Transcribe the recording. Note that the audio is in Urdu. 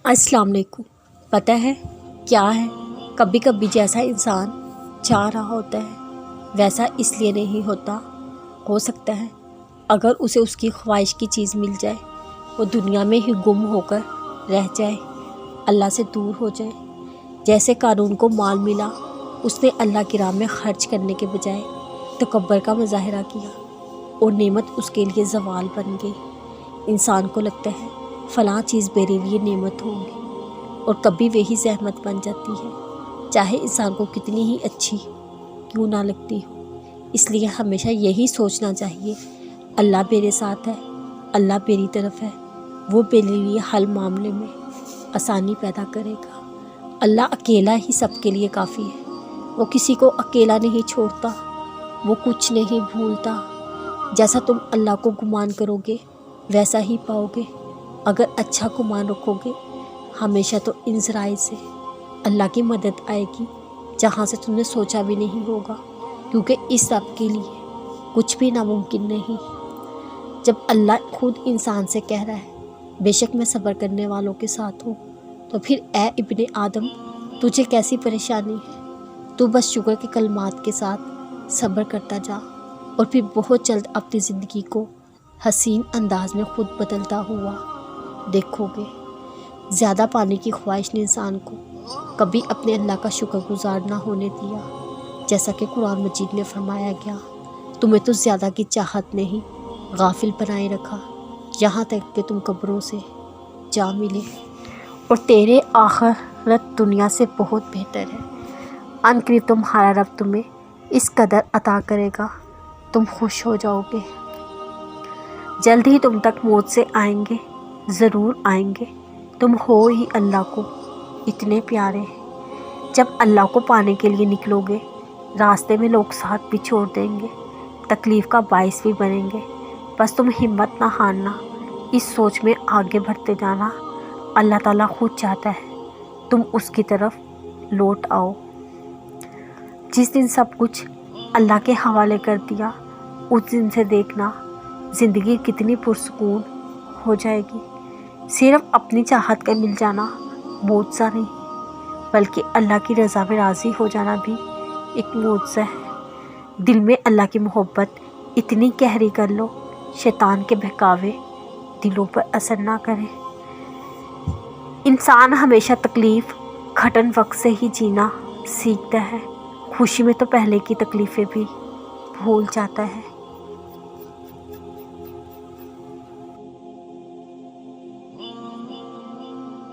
السلام علیکم۔ پتہ ہے کیا ہے، کبھی کبھی جیسا انسان چاہ رہا ہوتا ہے ویسا اس لیے نہیں ہوتا۔ ہو سکتا ہے اگر اسے اس کی خواہش کی چیز مل جائے وہ دنیا میں ہی گم ہو کر رہ جائے، اللہ سے دور ہو جائے۔ جیسے قارون کو مال ملا، اس نے اللہ کی راہ میں خرچ کرنے کے بجائے تکبر کا مظاہرہ کیا اور نعمت اس کے لیے زوال بن گئی۔ انسان کو لگتا ہے فلاں چیز میرے لیے نعمت ہوگی اور کبھی وہی زحمت بن جاتی ہے، چاہے انسان کو کتنی ہی اچھی کیوں نہ لگتی ہو۔ اس لیے ہمیشہ یہی سوچنا چاہیے، اللہ میرے ساتھ ہے، اللہ میری طرف ہے، وہ میرے لیے ہر معاملے میں آسانی پیدا کرے گا۔ اللہ اکیلا ہی سب کے لیے کافی ہے، وہ کسی کو اکیلا نہیں چھوڑتا، وہ کچھ نہیں بھولتا۔ جیسا تم اللہ کو گمان کرو گے ویسا ہی پاؤ گے۔ اگر اچھا گمان رکھو گے ہمیشہ تو ان ذرائع سے اللہ کی مدد آئے گی جہاں سے تم نے سوچا بھی نہیں ہوگا، کیونکہ اس رب کے لیے کچھ بھی ناممکن نہیں۔ جب اللہ خود انسان سے کہہ رہا ہے بے شک میں صبر کرنے والوں کے ساتھ ہوں، تو پھر اے ابن آدم تجھے کیسی پریشانی ہے؟ تو بس شکر کے کلمات کے ساتھ صبر کرتا جا اور پھر بہت جلد اپنی زندگی کو حسین انداز میں خود بدلتا ہوا دیکھو گے۔ زیادہ پانے کی خواہش نے انسان کو کبھی اپنے اللہ کا شکر گزار نہ ہونے دیا، جیسا کہ قرآن مجید میں فرمایا گیا، تمہیں تو زیادہ کی چاہت نے ہی غافل بنائے رکھا یہاں تک کہ تم قبروں سے جا ملے، اور تیرے آخرت دنیا سے بہت بہتر ہے۔ ان قریب تمہارا رب تمہیں اس قدر عطا کرے گا تم خوش ہو جاؤ گے۔ جلد ہی تم تک موت سے آئیں گے، ضرور آئیں گے، تم ہو ہی اللہ کو اتنے پیارے۔ جب اللہ کو پانے کے لیے نکلو گے راستے میں لوگ ساتھ بھی چھوڑ دیں گے، تکلیف کا باعث بھی بنیں گے، بس تم ہمت نہ ہارنا، اس سوچ میں آگے بڑھتے جانا، اللہ تعالیٰ خود چاہتا ہے تم اس کی طرف لوٹ آؤ۔ جس دن سب کچھ اللہ کے حوالے کر دیا اس دن سے دیکھنا زندگی کتنی پرسکون ہو جائے گی۔ صرف اپنی چاہت کا مل جانا معجزہ نہیں، بلکہ اللہ کی رضا میں راضی ہو جانا بھی ایک معجزہ ہے۔ دل میں اللہ کی محبت اتنی گہری کر لو شیطان کے بہکاوے دلوں پر اثر نہ کریں۔ انسان ہمیشہ تکلیف گھٹن وقت سے ہی جینا سیکھتا ہے، خوشی میں تو پہلے کی تکلیفیں بھی بھول جاتا ہے۔